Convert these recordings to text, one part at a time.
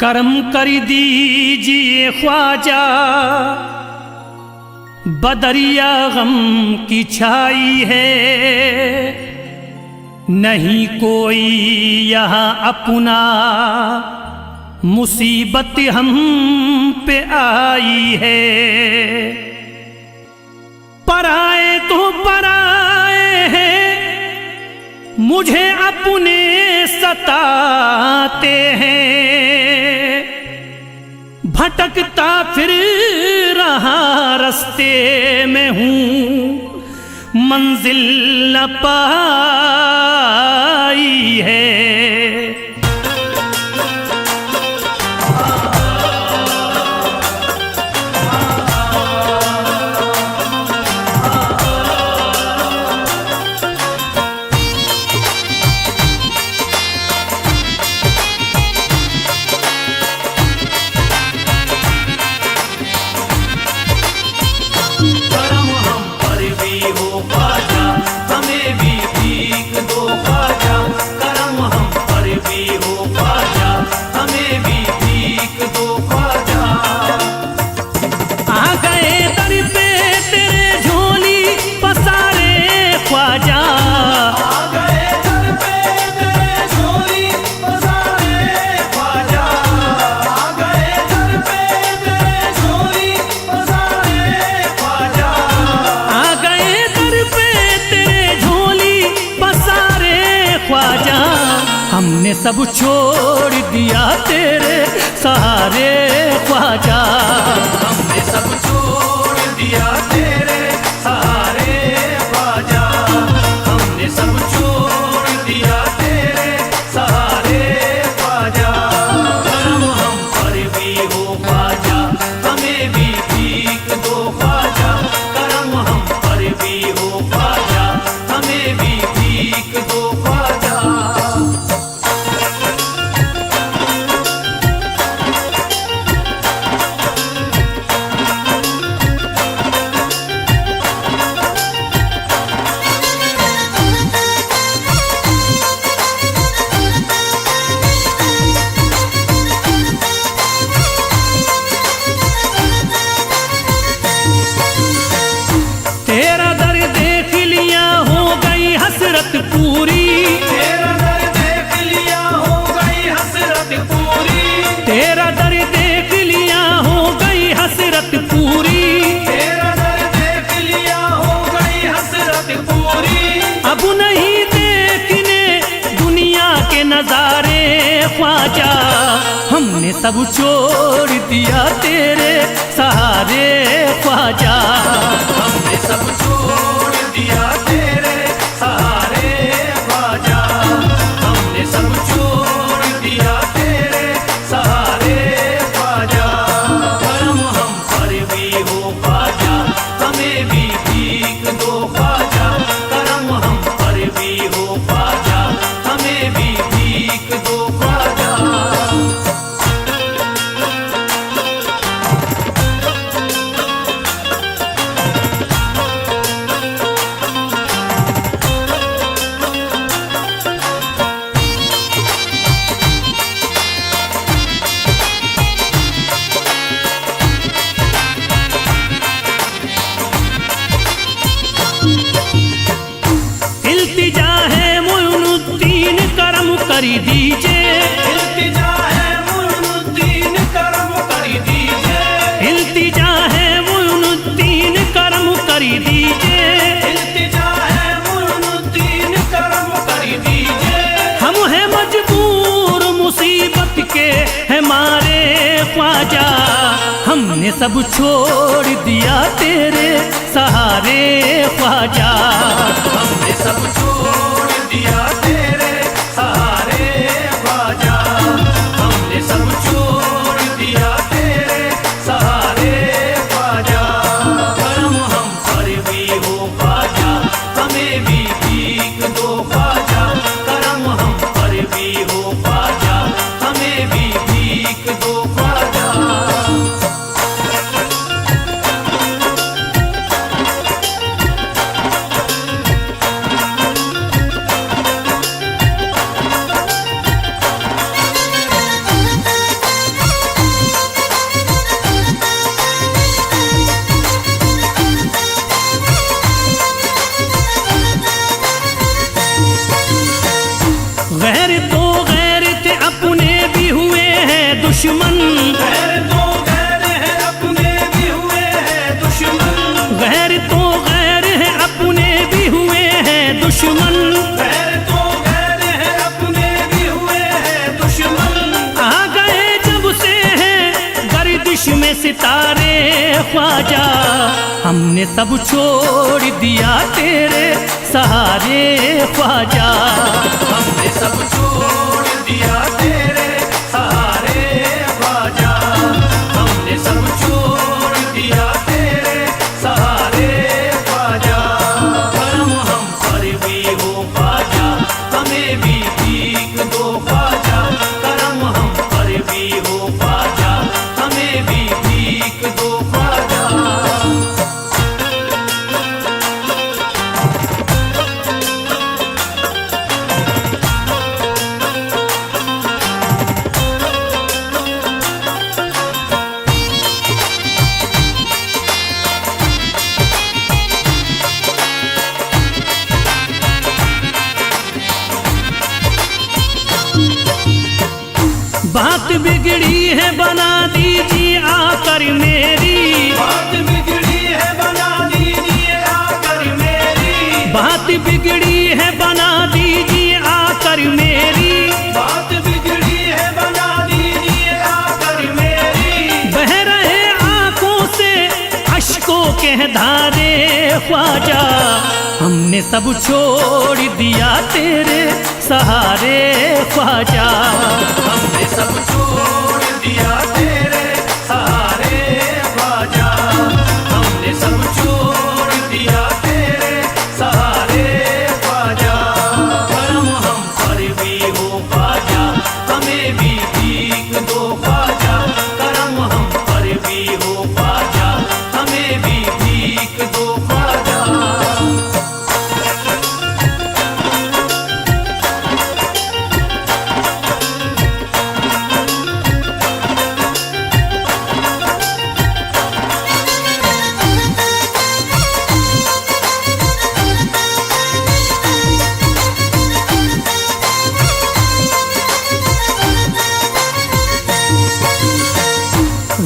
करम कर दीजिए ख्वाजा, बदरिया गम की छाई है, नहीं कोई यहाँ अपना, मुसीबत हम पे आई है। पराए तो पराए हैं, मुझे अपने सताते हैं, भटकता फिर रहा रास्ते में हूँ, मंजिल न पाई है। हमने सब छोड़ दिया तेरे सहारे ख्वाजा, हमने सब छोड़ दिया तेरे सहारे ख्वाजा, हमने सब छोड़ दिया तेरे सहारे ख्वाजा। करम हम पर भी हो ख्वाजा, हमें भी भीख दो ख्वाजा, करम हम पर भी हो ख्वाजा, हमें भी भीख दो ख्वाजा। तेरा दर देख लिया हो गई हसरत पूरी, तेरा दर देख लिया हो गई हसरत पूरी, तेरा दर देख लिया हो गई हसरत पूरी, तेरा दर देख लिया हो गई हसरत पूरी। अब नहीं देखने दुनिया के नजारे ख्वाजा, हमने सब छोड़ दिया तेरे सहारे ख्वाजा, हमने सब छोड़ दिया तेरे सहारे ख्वाजा, हमने सब छोड़ दिया तेरे सहारे ख्वाजा। करम हम पर भी हो ख्वाजा, हमें भी भीख दो ख्वाजा, करम हम पर भी हो ख्वाजा, हमें भी भीख दो ख्वाजा। इल्तिजा है मोइनुद्दीन करम कर दीजिए, इल्तिजा है मोइनुद्दीन करम कर दीजिए, इल्तिजा है मोइनुद्दीन करम कर दीजिए, इल्तिजा है मोइनुद्दीन करम कर दीजिए। हम हैं मजबूर मुसीबत के हमारे ख्वाजा, हमने सब छोड़ दिया तेरे सहारे ख्वाजा, हमने सब छोड़ दिया तेरे सहारे ख्वाजा, हमने सब छोड़ दिया तेरे सहारे ख्वाजा। करम हम पर भी हो ख्वाजा, हमें भी भीख दो ख्वाजा, करम हम पर भी हो ख्वाजा, हमें भी भीख दो ख्वाजा। तो गैर थे अपने भी हुए हैं दुश्मन, गैर तो गैर है अपने भी हुए हैं दुश्मन, गैर तो गैर है अपने भी हुए हैं दुश्मन। गैर तो गैर है अपने भी हुए हैं दुश्मन। आ गए जब से हैं गर्दिश में सितारे ख्वाजा, हमने सब छोड़ दिया तेरे सहारे ख्वाजा। हमने सब छोड़ दिया तेरे सहारे ख्वाजा, हमने सब छोड़ दिया तेरे सहारे ख्वाजा। करम हम पर भी हो ख्वाजा, हमें भी भीख दो ख्वाजा। करम हम पर भी हो ख्वाजा, हमें भी भीख दो ख्वाजा। बात बिगड़ी है बना दीजिए आकर मेरी, बात बिगड़ी है बना दीजिए आकर मेरी, बात बिगड़ी है बना दीजिए आकर मेरी। बात बिगड़ी है बना दीजिए आकर मेरी। बह रहे आंखों से अश्कों के धारे ख्वाजा, हमने सब छोड़ दिया तेरे सहारे ख्वाजा। हमने सब छोड़ दिया तेरे सहारे ख्वाजा, हमने सब छोड़ दिया तेरे सहारे ख्वाजा। करम हम पर भी हो ख्वाजा, हमें भी भीख दो ख्वाजा। करम हम पर भी हो ख्वाजा, हमें भी भीख दो ख्वाजा।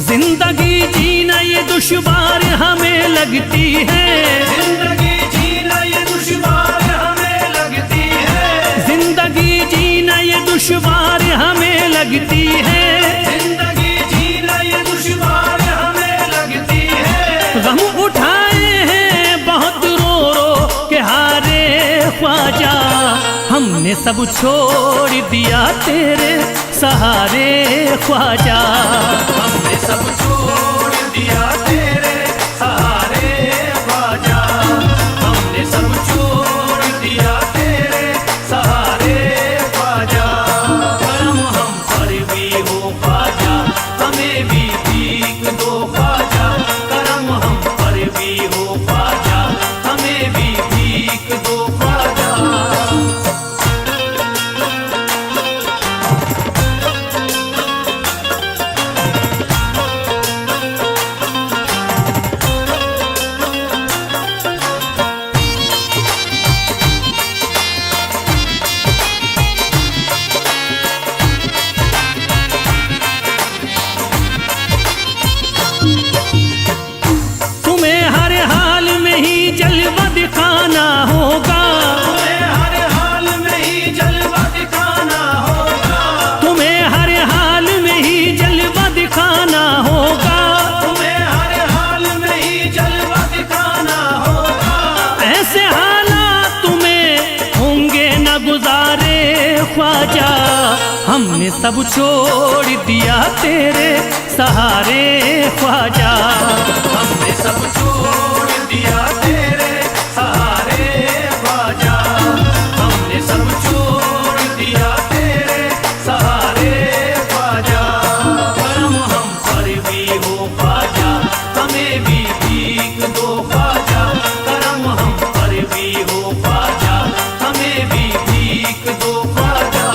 जिंदगी जीना ये दुश्वार हमें लगती है, जिंदगी जीना ये दुश्वार हमें लगती है, जिंदगी जीना ये दुश्वार हमें लगती है। जिंदगी जीना ये दुश्वार हमें लगती है। गम उठाए हैं बहुत रो रो के हारे ख्वाजा, हमने सब छोड़ दिया तेरे सहारे ख्वाजा। हमने सब छोड़ दिया तेरे सहारे ख्वाजा, हमने सब छोड़ दिया तेरे सहारे ख्वाजा। करम हम पर भी हो ख्वाजा, हमें भी भीख दो ख्वाजा। करम हम पर भी हो ख्वाजा, हमें भी भीख दो ख्वाजा। तुम्हें हर हाल में ही जलवा दिखाना होगा, तुम्हें हर हाल में ही जलवा दिखाना होगा। तुम्हें हर हाल में ही जलवा दिखाना होगा। तुम्हें हर हाल में ही जलवा दिखाना होगा। ऐसे हालात तुम्हें होंगे न गुजारे ख्वाजा, हमने सब छोड़ दिया तेरे सहारे ख्वाजा। हमने सब छोड़ दिया तेरे सहारे ख्वाजा, हमने सब छोड़ दिया तेरे सहारे ख्वाजा। करम हम पर भी हो ख्वाजा, हमें भी भीख दो ख्वाजा। करम हम पर भी हो ख्वाजा, हमें भी भीख दो ख्वाजा।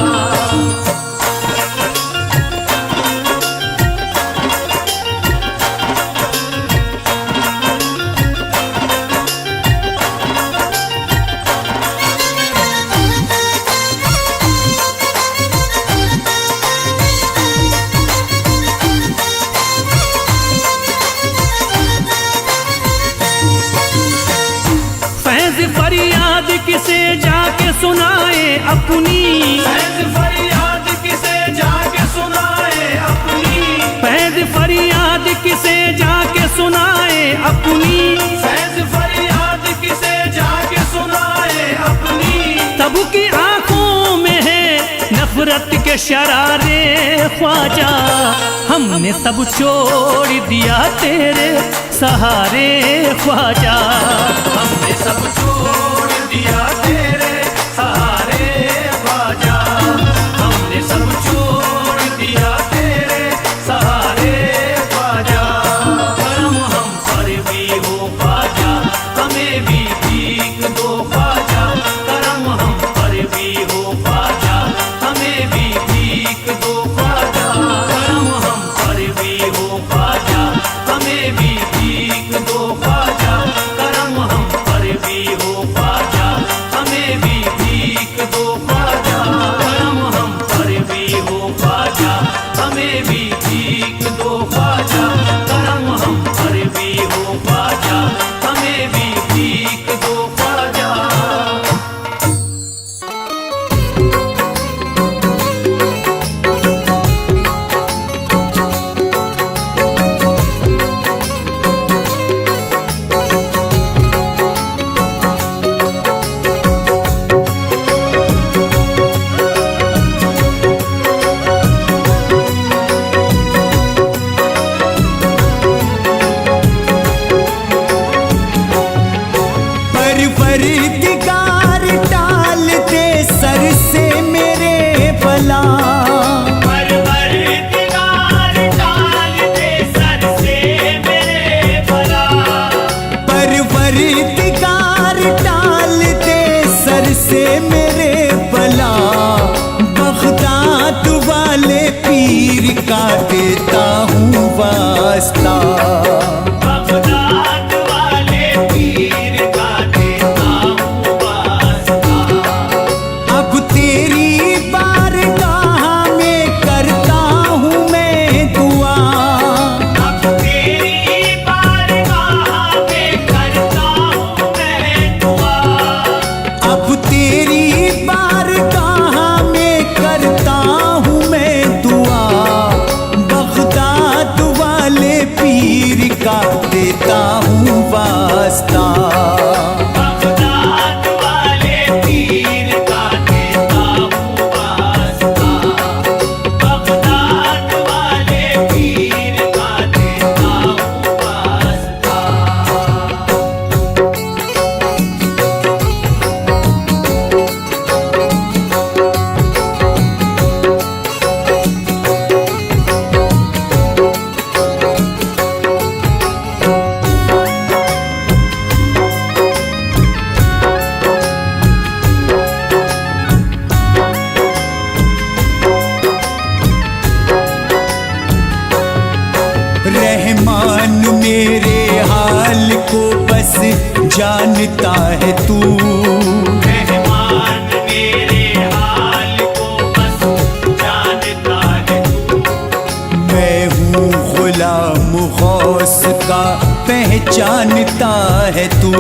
सुनाए अपनी, फैज़ फरियाद किसे जाके सुनाए अपनी, फैज़ फरियाद किसे जाके सुनाए अपनी, फैज़ फरियाद किसे जाके सुनाए अपनी। सबकी आंखों में है नफरत के शरारे ख्वाजा, हमने सब छोड़ दिया तेरे सहारे ख्वाजा, हमने सब छोड़ दिया तेरे सहारे ख्वाजा, हमने सब छोड़ दिया तेरे सहारे ख्वाजा। करम हम पर भी हो ख्वाजा, हमें भी भीख दो ख्वाजा, करम हम पर भी हो ख्वाजा, हमें भी भीख दो ख्वाजा, करम हम पर भी हो ख्वाजा, हमें भी भीख दो ख्वाजा, करम हम पर भी हो ख्वाजा, हमें भी भीख दो ख्वाजा, करम हम पर भी हो ख्वाजा, हमें भी भीख दो ख्वाजा, करम हम पर भी हो ख्वाजा, हमें भी भीख दो ख्वाजा। परवरदिगार डाल दे सर से मेरे बला, परवरदिगार डाल दे सर से मेरे बला, परवरदिगार डाल दे सर से मेरे बला, बगदाद वाले पीर का देता हूँ वास्ता, बगदाद वाले पीर का देता हूँ वास्ता। अब तेरी बारगाह में करता हूँ मैं दुआ, अब तेरी बारगाह में करता हूँ मैं दुआ, अब तेरी बारगाह में करता हूँ मैं दुआ, बगदाद वाले पीर का देता हूँ वास्ता, बगदाद वाले पीर का देता हूँ वास्ता, बगदाद वाले पीर का देता हूँ वास्ता। रहमान मेरे हाल को बस जानता है तू, रहमान मेरे हाल को बस जानता है तू, मैं हूँ गुलाम गौस का पहचानता है तू,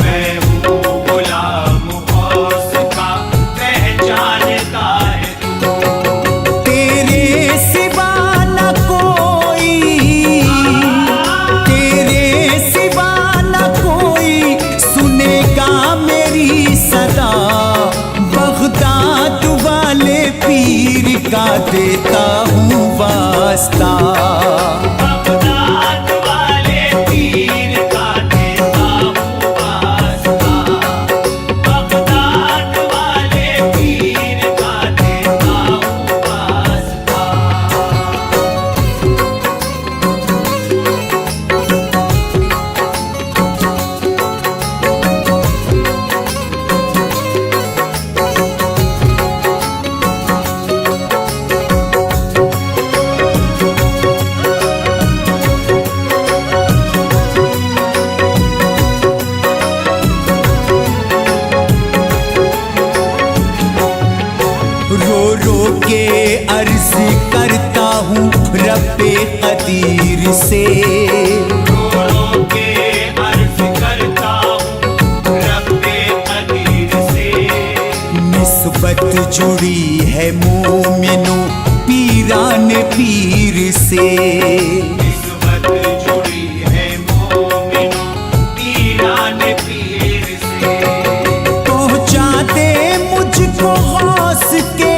मैं हूँ गुलाम गौस का पहचानता है तू, तेरे सिवा न कोई, तेरे सिवा न कोई सुनेगा मेरी सदा, बगदाद वाले पीर का देता हूँ वास्ता, बगदाद वाले पीर का देता हूँ वास्ता, बगदाद वाले पीर का देता हूँ वास्ता। अर्ज करता हूँ रब्बे कदीर से, रो के अर्ज करता हूँ रब्बे कदीर से, निस्बत जुड़ी है मोमिनो पीरान पीर से। निस्बत जुड़ी है मोमिनो पीरान पीर से। पहुँचा दे मुझको गौस के,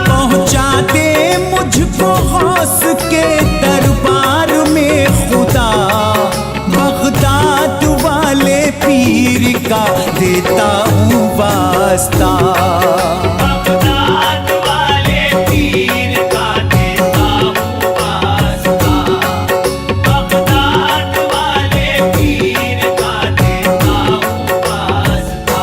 पहुँचा दे मुझको गौस के दरबार में खुदा। बगदाद वाले पीर का देता हूँ वास्ता। बगदाद वाले पीर का देता हूँ वास्ता। बगदाद वाले पीर का देता हूँ वास्ता।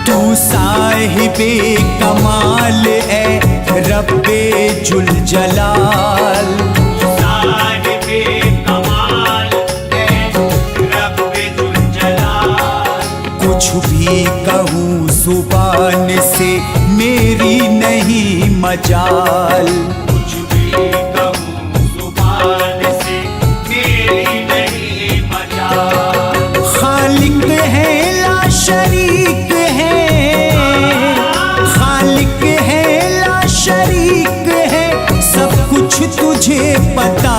तू साहिबे कमाल है रब्बे जुल जलाल। साहिबे कमाल है रब्बे जुल जलाल। कुछ भी कहूँ जुबान से मेरी नहीं मजाल। कुछ भी कहूँ जुबान से मेरी नहीं मजाल। खालिक है ला शरीक है, खालिक है ला शरीक है, सब कुछ तुझे पता।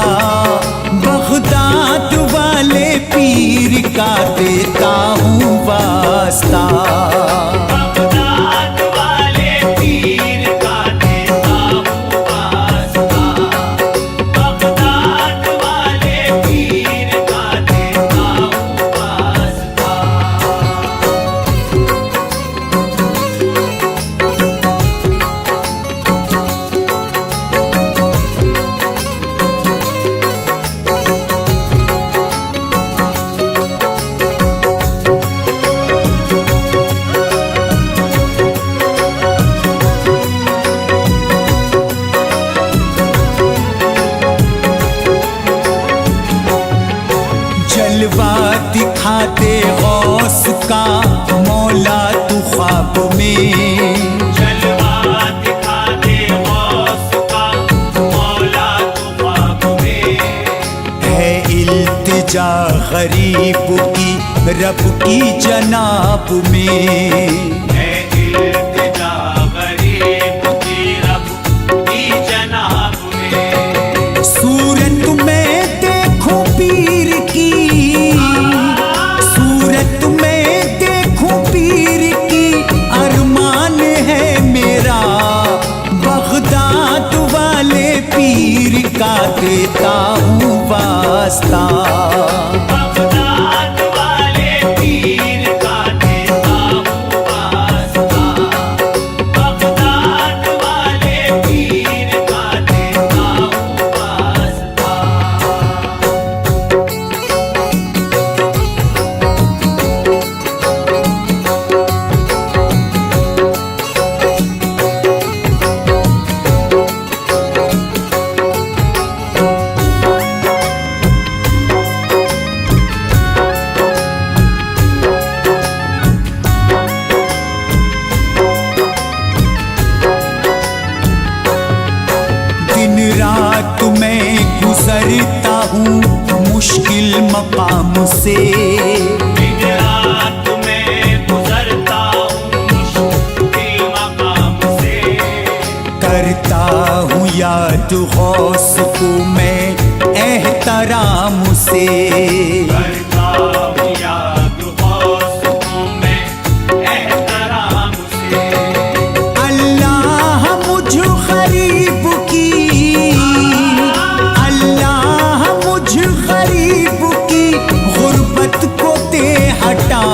बगदाद वाले पीर का देता हूँ वास्ता। बगदाद वाले पीर का देता हूँ वास्ता। बगदाद वाले पीर का देता हूँ वास्ता। जलवा दिखा दे गौस का मौला तू ख्वाब में। जलवा दिखा दे गौस का मौला तू ख्वाब में। है इल्तिजा गरीब की रब की जनाब में। है इल्तिजा गरीब की रब की जनाब में। सूरत में देखूं पीर की, सूरत में देखूं पीर की, अरमान है मेरा। बगदाद वाले पीर का देता हूँ वास्ता। बगदाद वाले पीर का देता हूँ वास्ता। बगदाद वाले पीर का देता हूँ वास्ता। दिन रात मैं गुजरता हूँ मुश्किल मकाम से। दिन रात मैं गुजरता हूँ मुश्किल मकाम से। करता हूँ याद गौस को मैं एहतराम से। करता हूँ याद गौस को मैं एहतराम से। अल्लाह मुझ गरीब की, अल्लाह मुझ गरीब की गुर्बत को दे हटा।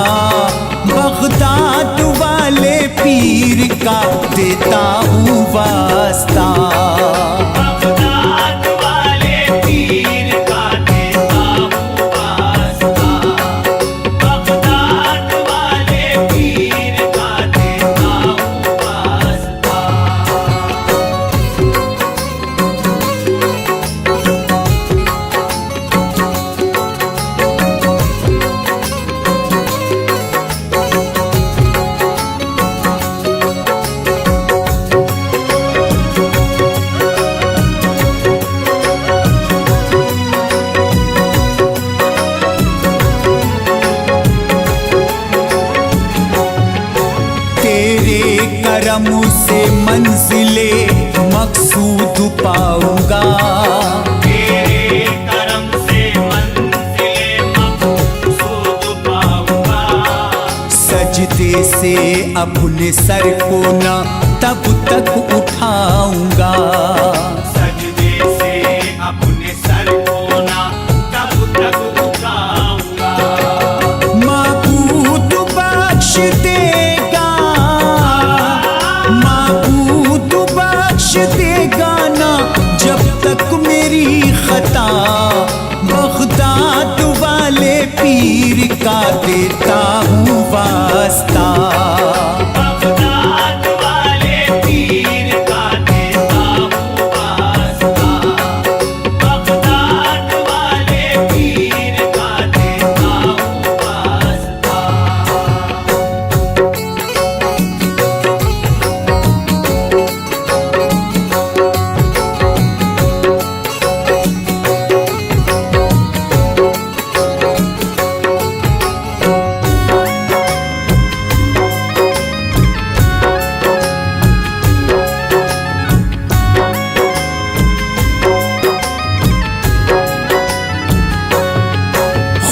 बगदाद वाले पीर का देता हूँ वास्ता। बगदाद वाले पीर का देता हूँ वास्ता। करम से मंजिले मकसूद पाऊंगा। तेरे करम से मंजिले मकसूद पाऊंगा। सजदे से अपने सर को न तब तक उठाऊंगा। सजदे से अपने सर को ना तब तक उठाऊंगा। माबूद बख्श देगा, माबूद बख्श देगा ना जब तक मेरी खता। बगदाद वाले पीर का देता हूँ वास्ता। बगदाद वाले पीर का देता हूँ वास्ता। बगदाद वाले पीर का देता हूँ वास्ता।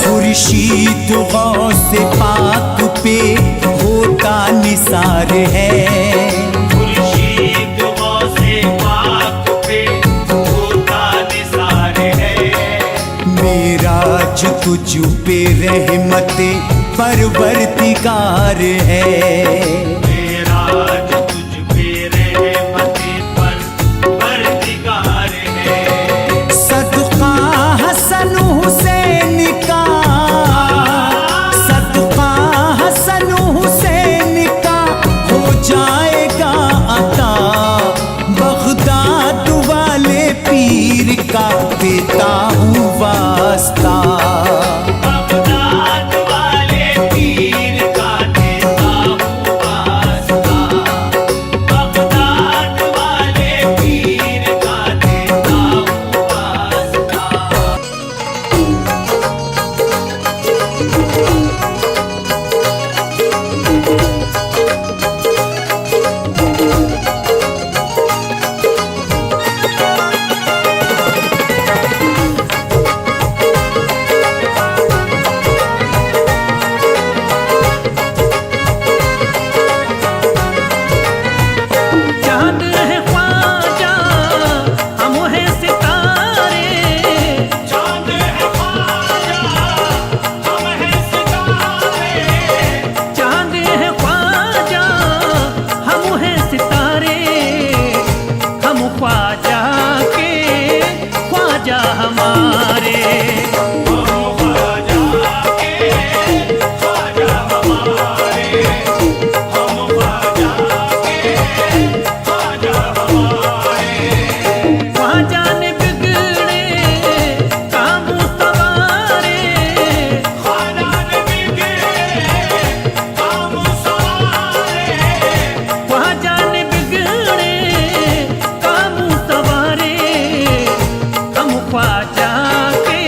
खुर्शीद गौसे पाक पे होता निसार है। खुर्शीद गौसे पाक पे होता निसार है। मेराज तुझ पे रहमते परवरदिगार है। मेराज तुझ पे रहमते परवरदिगार है। सदका हसन हुसैन का, सदका हसन हुसैन का हो जाएगा अता। बगदाद वाले पीर का देता हूँ वास्ता। बगदाद वाले पीर का देता हूँ वास्ता। बगदाद वाले पीर का देता हूँ वास्ता। चांद है ख्वाजा हम हैं सितारे। चांद है ख्वाजा हम हैं सितारे। चांद है ख्वाजा हम हैं सितारे। हम ख्वाजा के ख्वाजा हमारे। हम ख्वाजा के ख्वाजा हमारे। हम ख्वाजा के ख्वाजा हमारे। ख्वाजा ने बिगड़े काम सवारे। ख्वाजा ने बिगड़े काम सवारे। ख्वाजा ने बिगड़े काम सवारे। हम ख्वाजा के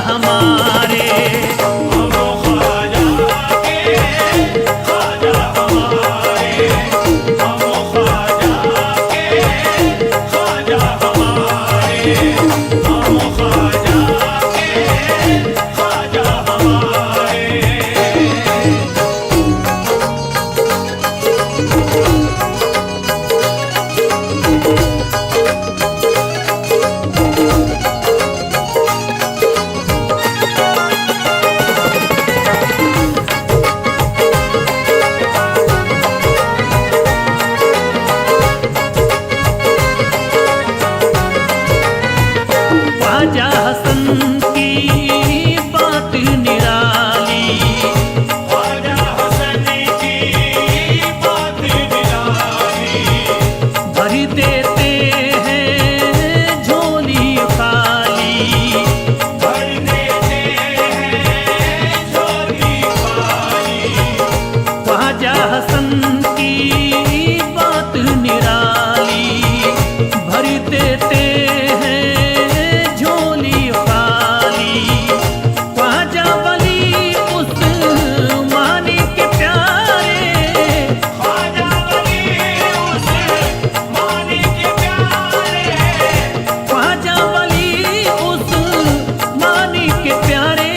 हमारे। ख्वाजा हसन की बात निराली, ख्वाजा हसन की बात निराली, भर देते हैं झोली खाली। भर देते हैं झोली खाली। ख्वाजा हसन की बात निराली, भर देते हैं झोली खाली। ख्वाजा वली उस मानी के प्यारे, ख्वाजा वली उस मानी के प्यारे, ख्वाजा वली उस मानी के प्यारे।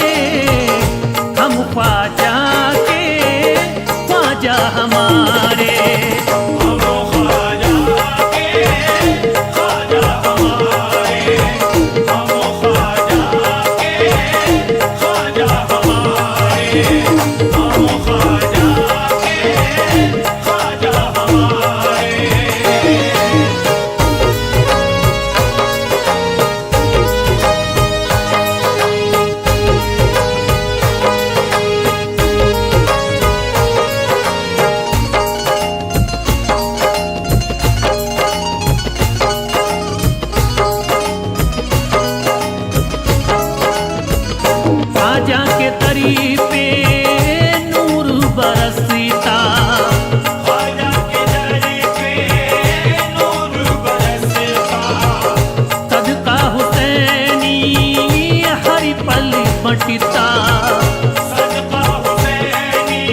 हम ख्वाजा के ख्वाजा हमारे। हम ख्वाजा के ख्वाजा हमारे, हम ख्वाजा के ख्वाजा हमारे, हम ख्वाजा के ख्वाजा हमारे। ख्वाजा के तरी पे नूर बरसता, ख्वाजा के दर पे नूर बरसता, सदका हुसैनी हर पल बटता। सदका हुसैनी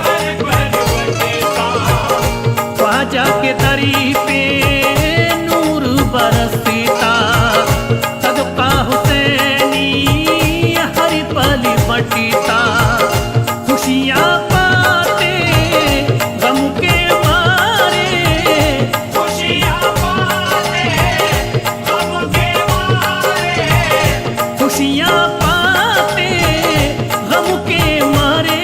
हर पल बटता। ख्वाजा के तरी पे नूर बरसता, सदका हुसैनी हर पल बटता। खुशियाँ पाते गम के मारे, खुशियाँ पाते गम के मारे, खुशियाँ पाते गम के मारे।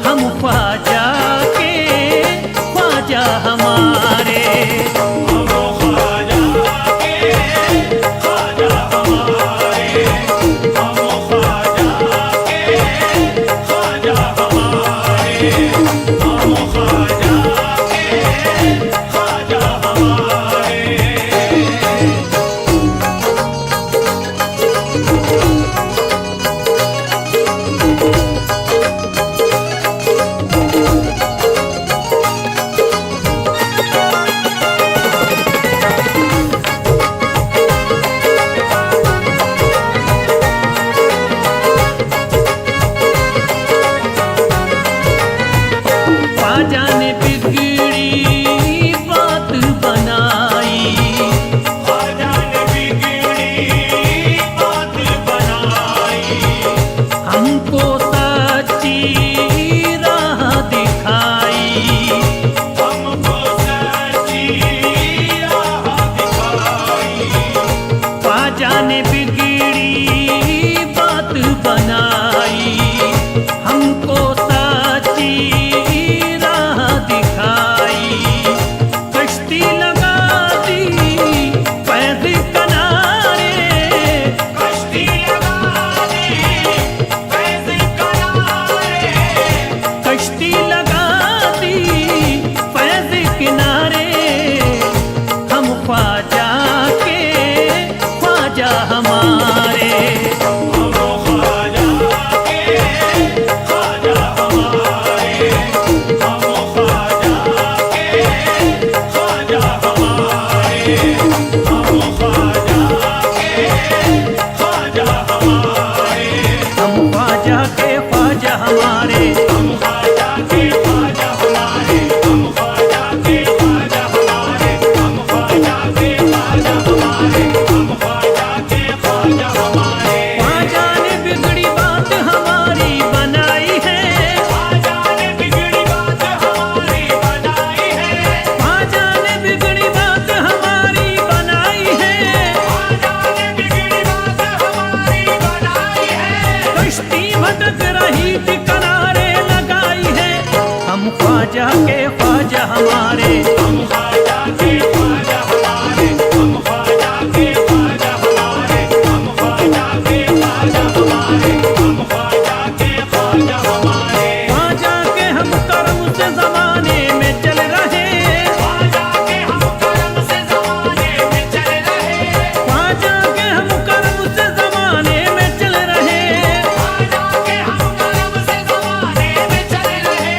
हम ख्वाजा के ख्वाजा हमारे। हम ख्वाजा के ख्वाजा हमारे, हम ख्वाजा के ख्वाजा हमारे, हम ख्वाजा के ख्वाजा हमारे। हमारे, हम ख्वाजा के ख्वाजा हमारे, हम ख्वाजा के ख्वाजा हमारे, हम ख्वाजा के ख्वाजा हमारे, हम ख्वाजा के ख्वाजा हमारे। ख्वाजा ने बिगड़ी बात हमारी बनाई है, ख्वाजा ने बिगड़ी बात हमारी बनाई है, ख्वाजा ने बिगड़ी बात हमारी बनाई है, ख्वाजा ने बिगड़ी बात हमारी बनाई है। कश्ती भटक रही थी किनारे लगाई है, हम ख्वाजा के ख्वाजा हमारे, हम ख्वाजा के ख्वाजा हमारे, हम ख्वाजा के ख्वाजा हमारे, हम ख्वाजा के ख्वाजा हमारे, हम ख्वाजा के ख्वाजा हमारे। ख्वाजा के हम करम से जमाने में चल रहे, ख्वाजा के हम करम से ज़माने में चल रहे, ख्वाजा के हम करम से जमाने में चल रहे, ख्वाजा के हम करम से ज़माने में चल रहे।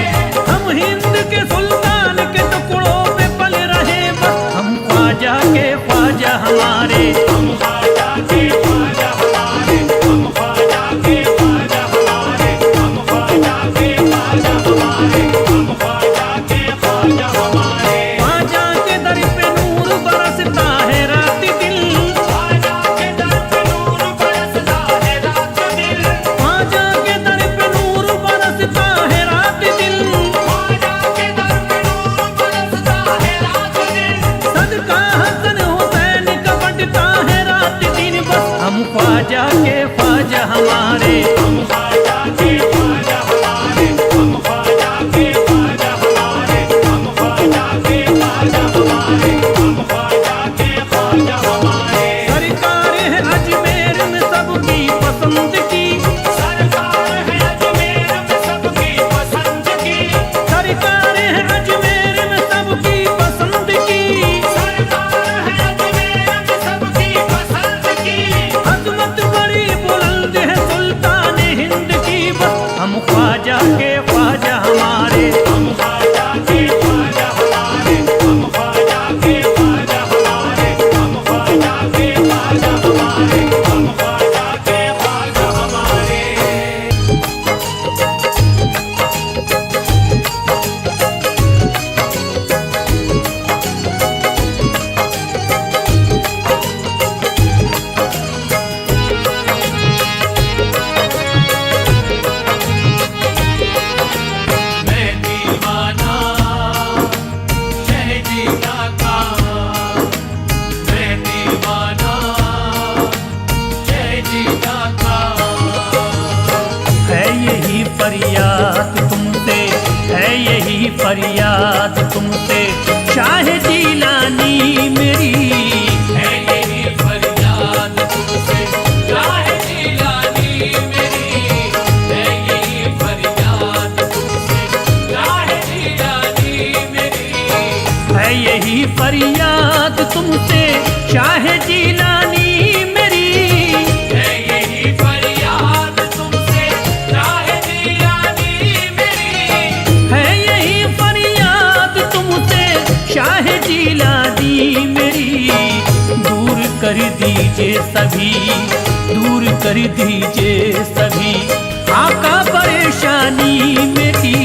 हम हिंद के सुल्तान के टुकड़ों पे पल रहे, बस हम ख्वाजा के ख्वाजा हमारे, हम ख्वाजा के ख्वाजा हमारे, हम ख्वाजा के ख्वाजा हमारे, हम ख्वाजा के ख्वाजा हमारे, हम ख्वाजा के ख्वाजा हमारे। ख्वाजा के दर पे नूर बरसता है रात दिन, ख्वाजा के दर पे नूर बरसता है रात दिन, ख्वाजा के दर पे नूर बरसता है रात दिन, ख्वाजा के दर पे नूर बरसता है रात दिन। सदका हसन हुसैन का बढ़ता है रात दिन, बस हम ख्वाजा के ख्वाजा हमारे, हम ख्वाजा के ख्वाजा हमारे, हम ख्वाजा के ख्वाजा हमारे, हम ख्वाजा के ख्वाजा हमारे, हम ख्वाजा के ख्वाजा हमारे। सरकार है अजमेर में सबकी पसंद की, सरकार है अजमेर में सबकी पसंद की, सरकार है अजमेर में सबकी पसंद की, सरकार है अजमेर में सबकी पसंद की। अजमत बड़ी बुलंद है सुल्तान हिंद की, बस हम ख्वाजा के ख्वाजा हमारे, हम ख्वाजा के ख्वाजा हमारे, हम ख्वाजा के ख्वाजा हमारे, हम ख्वाजा के ख्वाजा हमारे, हम ख्वाजा के ख्वाजा हमारे। मैं दीवाना शहजीदा का, मैं दीवाना शहजीदा का। है यही फरियाद तुमसे, है यही फरियाद तुमसे, शाह जीलानी मेरी, है यही फरियाद तुमसे शाह जीलानी मेरी, है यही फरियाद तुमसे शाह जीलानी मेरी। है यही फरियाद तुमसे शाह जीलानी मेरी, है यही फरियाद तुमसे शाह जीलानी मेरी, है यही फरियाद तुमसे शाह जीलानी मेरी। दूर कर दीजिए सभी, दूर कर दीजिए सभी आका परेशानी मेरी,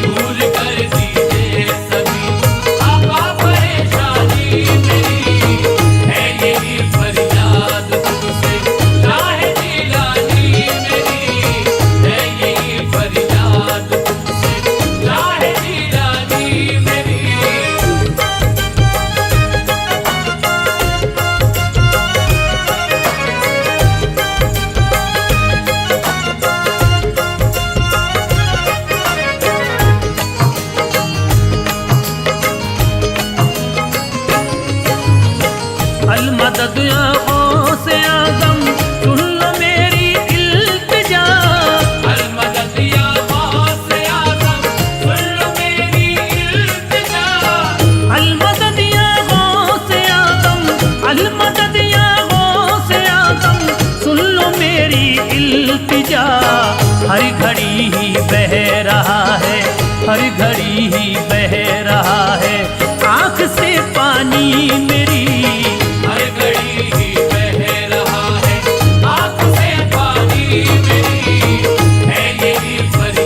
दूर कर दीजिए सभी आका परेशानी मेरी। है यही फरियाद तुमसे शाह जीलानी मेरी, है यही फरियाद तुमसे शाह जीलानी मेरी। अलमदद आँखों से आदम सुन लो मेरी इल्तिजा, अलमदद या गौसे आज़म सुन लो मेरी इल्तिजा, अलमदद आँखों से आदम, अलमदद आँखों से आदम सुन लो मेरी इल्तिजा। हर घड़ी ही बह रहा है, हर घड़ी ही बह रहा है आँख से पानी मेरी, हर घड़ी ही बह रहा है आँख से पानी मेरी। है यही फरियाद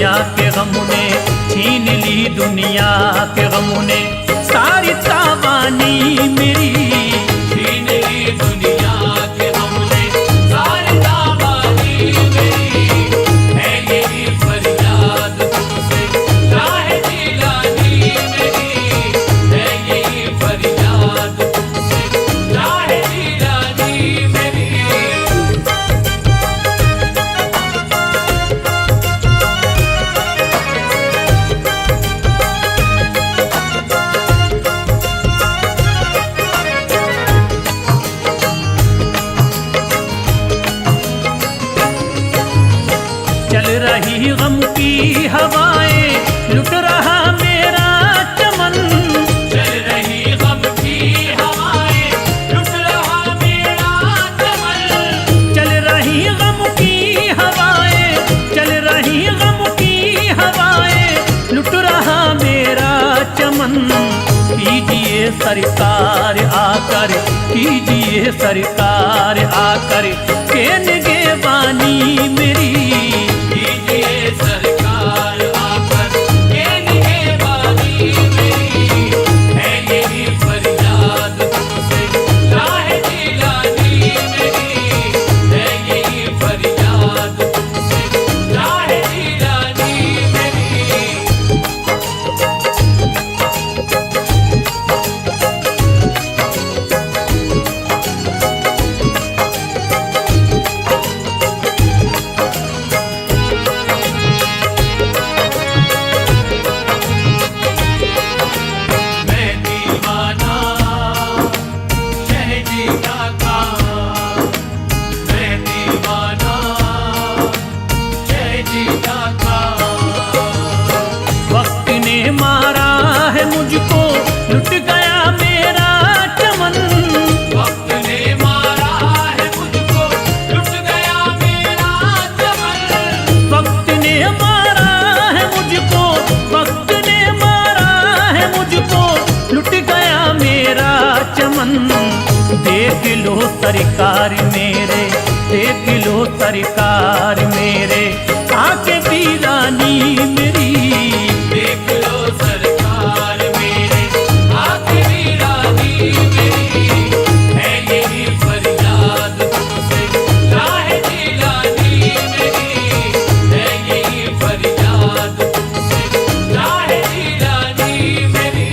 दुनिया के गम ने छीन ली, दुनिया के गम ने सारी तावानी मेरी छीन ली दुनिया के हमने सारी तावानी मेरी। है यही फरियाद तुमसे राहे जिलानी मेरी। है यही फरियाद तुमसे राहे जिलानी मेरी। चल रही गम की हवाएं, लुट रहा मेरा चमन। चल रही गम की हवाएं, लुट रहा मेरा चमन। चल रही गम की हवाएं, चल रही गम की हवाएं, लुट रहा मेरा चमन। कीजिए सरकार आकर, कीजिए सरकार आकर, के निगहबानी मेरी। कीजिए सरकार आकर के निगहबानी मेरी। है यही फरियाद तुमसे राहे जिलानी मेरी। है यही फरियाद तुमसे राहे जिलानी मेरी। मैं दीवाना शहजीदा का। मैं दीवाना शहजीदा का। वक्त ने मारा है मुझको, लुट गया मेरा चमन। वक्त ने मारा है मुझको, लुट गया मेरा चमन। वक्त ने मारा है मुझको, वक्त ने मारा है मुझको, लुट गया मेरा चमन। देख लो सरकार मेरे, देख लो सरकार मेरे, आके वीरानी मेरी। देख लो सरकार मेरे आखिरी रानी मेरी। है यही फरियाद तुमसे राहे जिलानी मेरी। है यही फरियाद तुमसे राहे जिलानी मेरी।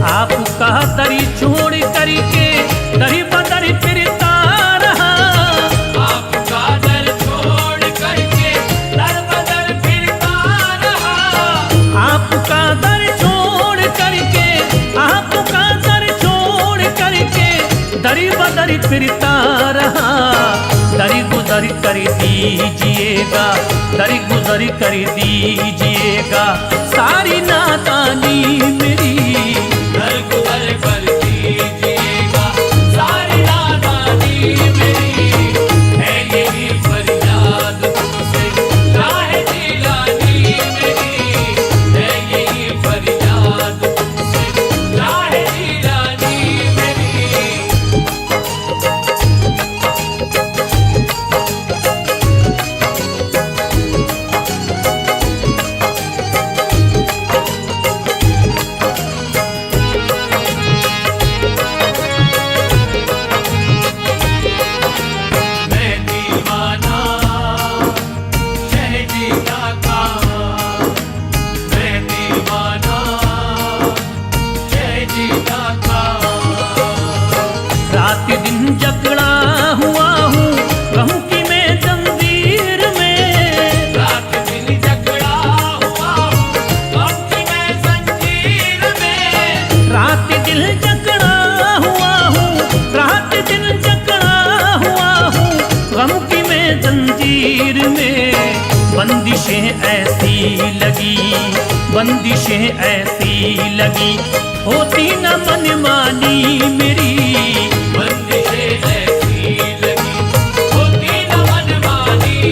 आपका दरी छोड़ करके दरी बदरी फिरता रहा। आपका दर छोड़ करके दर बदर फिरता रहा। आपका दर छोड़ करके, आपका दर छोड़ करके दरी बदरी फिरता रहा। दरी गुदर कर दीजिएगा, दरी गुदर कर दीजिएगा, सारी नादानी मेरी। दर गुदर कर दीजिएगा सारी नादानी मेरी। है यही फरियाद तुमसे राहे जिलानी मेरी। है यही फरियाद तुमसे राहे जिलानी मेरी। मैं दीवाना शहजीदा का। मैं दीवाना शहजीदा का। रात दिन जकड़ा हुआ हूँ गम की मैं जंजीर में। रात दिन जकड़ा हुआ हूँ गम की मैं जंजीर में। रात दिल जकड़ा हुआ हूँ, रात दिल जकड़ा हुआ हूँ, गम की मैं जंजीर में। बंदिशें ऐसी लगी, बंदिशें ऐसी लगी, होती न मनमानी मेरी। बंदिशें ऐसी लगी, होती न मनमानी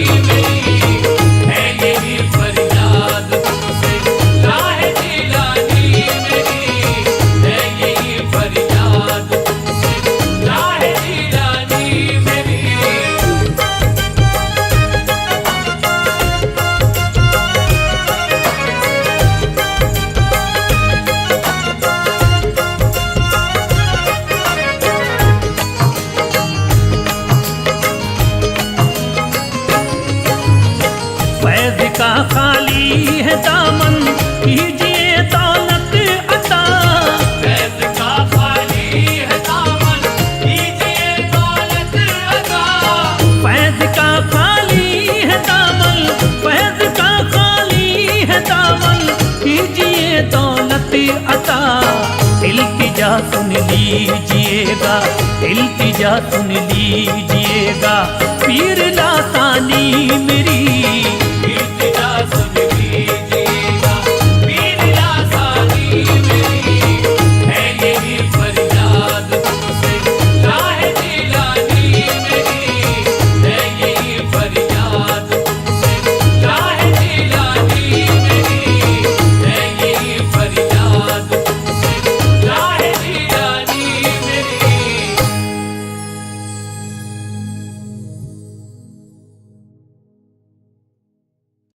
सुन लीजिएगा, इल्तिजा सुन लीजिएगा, पीर लासानी मेरी इल्तिजा सुन